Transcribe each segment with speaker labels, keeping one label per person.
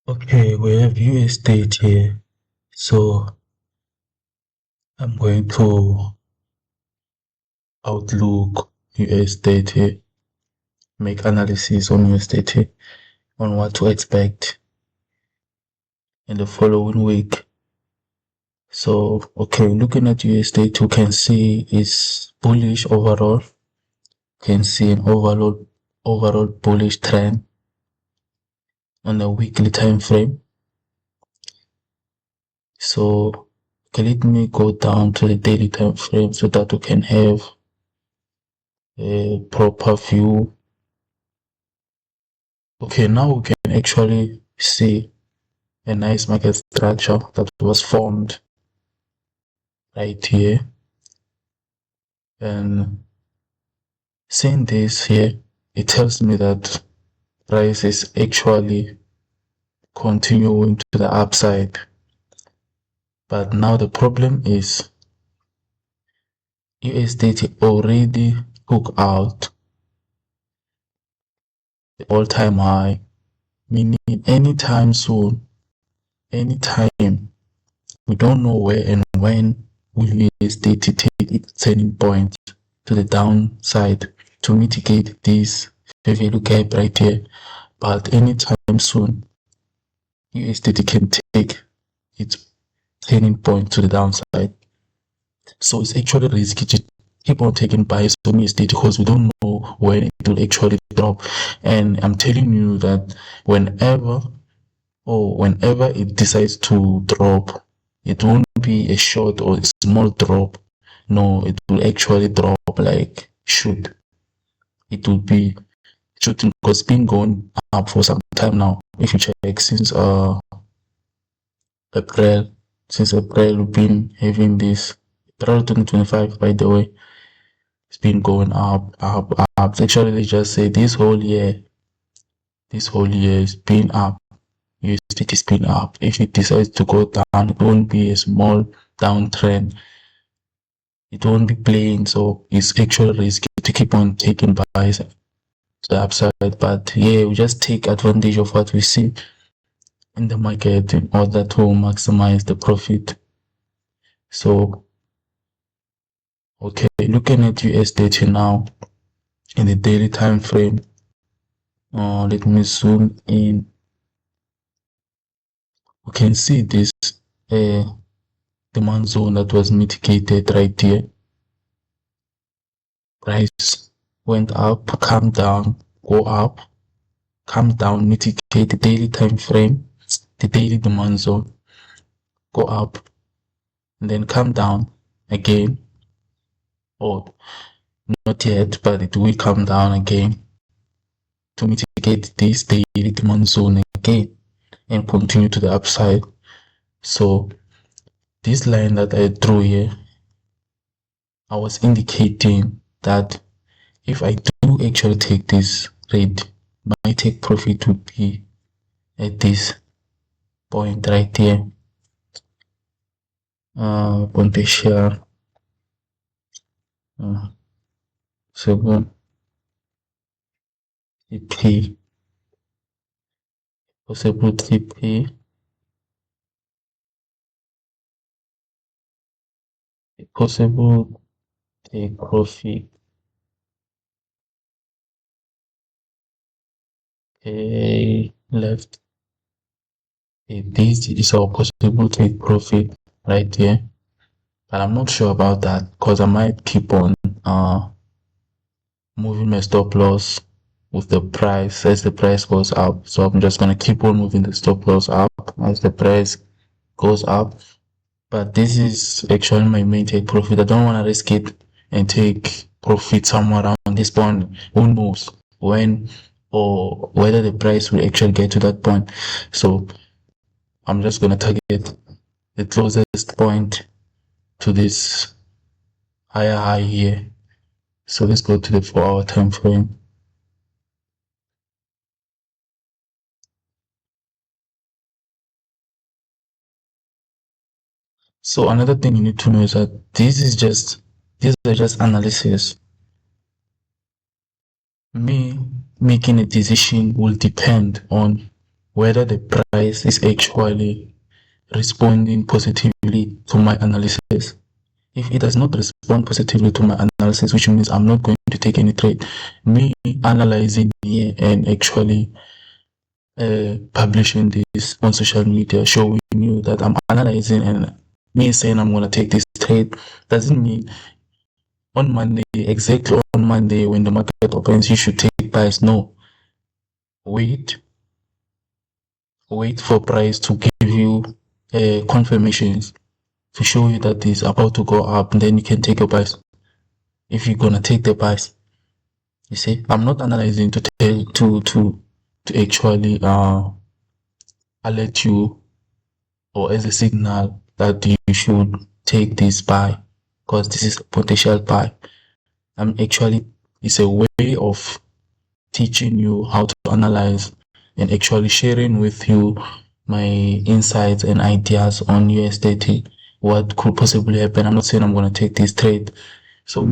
Speaker 1: Okay, we have US date here. So I'm going to Outlook US date here, make analysis on US date here, on what to expect in the following week. So, okay, looking at US date, you can see it's bullish overall. You can see an overall bullish trend on the weekly time frame. So, okay, let me go down to the daily time frame so that we can have a proper view. Okay, now we can actually see a nice market structure that was formed right here. And seeing this here, it tells me that price is actually continuing to the upside. But now the problem is USDT already took out the all-time high, meaning anytime soon, anytime, we don't know where and when will USDT take its turning point to the downside to mitigate this fair value gap right here. But anytime soon, USDT can take its turning point to the downside. So it's actually risky to keep on taking buys on USDT because we don't know when it will actually drop. And I'm telling you that whenever it decides to drop, it won't be a short or a small drop. No, it will actually drop like shoot. It will be shooting because it's been going up for some time now. If you check since April, we've been having this April 2025, by the way. It's been going up. Actually, let's just say this whole year has been up. USDT has been up. If it decides to go down, it won't be a small downtrend. It won't be plain, so it's actually risky to keep on taking buys to the upside. But yeah, we just take advantage of what we see in the market in order to maximize the profit. So, okay, looking at USDT now in the daily time frame. Let me zoom in. We can see this demand zone that was mitigated right here. Price went up, come down, go up, come down, mitigate the daily time frame, the daily demand zone, go up, and then come down again. Or not yet, but it will come down again to mitigate this daily demand zone again and continue to the upside. So this line that I drew here, I was indicating that if I do actually take this trade, my take profit would be at this point right here. Going to share 7 TP, possible TP, possible take profit. Okay, left. This is our possible take profit right here, but I'm not sure about that because I might keep on moving my stop loss with the price as the price goes up. So I'm just gonna keep on moving the stop loss up as the price goes up. But this is actually my main take profit. I don't want to risk it and take profit somewhere around this point. Who knows when or whether the price will actually get to that point. So I'm just gonna target the closest point to this higher high here. So let's go to the 4-hour time frame. So another thing you need to know is that these are just analysis. Me making a decision will depend on whether the price is actually responding positively to my analysis. If it does not respond positively to my analysis, which means I'm not going to take any trade, me analyzing here and actually publishing this on social media, showing you that I'm analyzing, and me saying I'm going to take this trade doesn't mean on Monday, exactly on Monday when the market opens, you should take buys. No. Wait for price to give you confirmations to show you that it's about to go up, and then you can take your buys if you're gonna take the buys. You see, I'm not analyzing to tell to actually alert you or as a signal that you should take this buy because this is a potential buy. It's a way of teaching you how to analyze and actually sharing with you my insights and ideas on USDT, what could possibly happen. I'm not saying I'm going to take this trade. So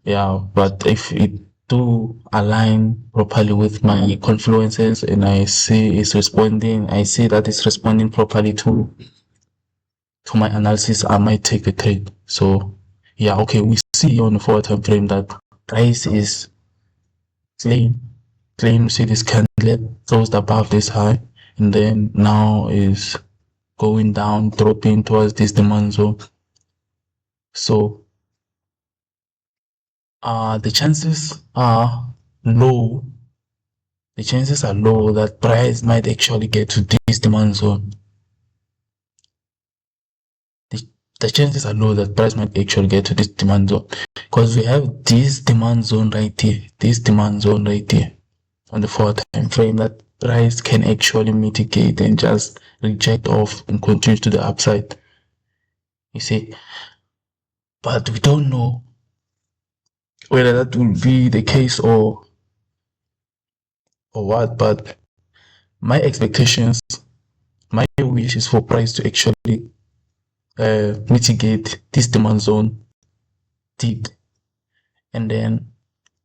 Speaker 1: yeah, but if it do align properly with my confluences and I see it's responding, I see that it's responding properly to my analysis, I might take the trade. So yeah, okay, we see on the 4-time frame that price is clean. See this candle closed above this high, and then now is going down, dropping towards this demand zone. So the chances are low. The chances are low that price might actually get to this demand zone. The chances are low that price might actually get to this demand zone because we have this demand zone right here, this demand zone right here on the 4-time frame that price can actually mitigate and just reject off and continue to the upside. You see, but we don't know whether that will be the case or what. But my expectations, my wish is for price to actually mitigate this demand zone dip and then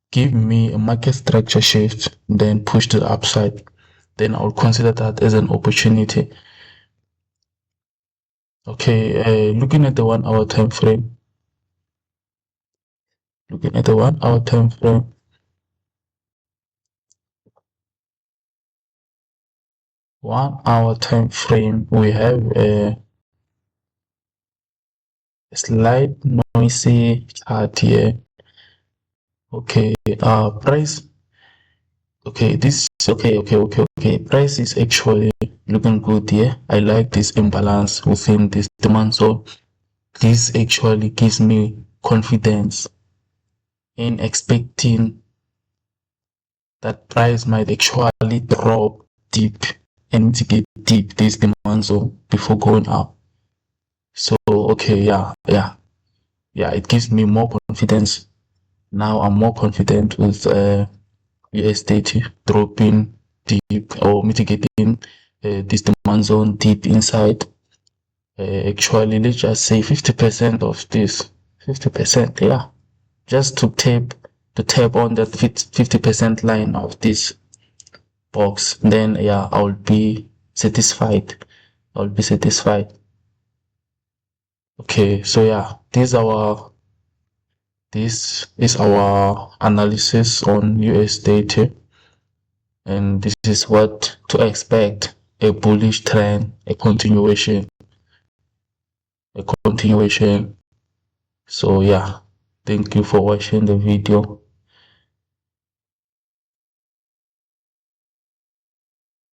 Speaker 1: give me a market structure shift, then push to the upside. Then I'll consider that as an opportunity. Okay, looking at the 1-hour time frame. Looking at the 1-hour time frame. 1-hour time frame, we have a slight noisy chart here. Okay, price. Okay, price is actually looking good here. I like this imbalance within this demand zone. This actually gives me confidence in expecting that price might actually drop deep and mitigate deep this demand zone before going up. So okay, yeah, it gives me more confidence. Now I'm more confident with USDT dropping deep or mitigating this demand zone deep inside. Actually, let's just say 50% of this, 50%, yeah, just to tap on that 50% line of this box, then yeah, I'll be satisfied. Okay, so yeah, this is our analysis on USDT, and this is what to expect: a bullish trend, a continuation. So yeah, thank you for watching the video.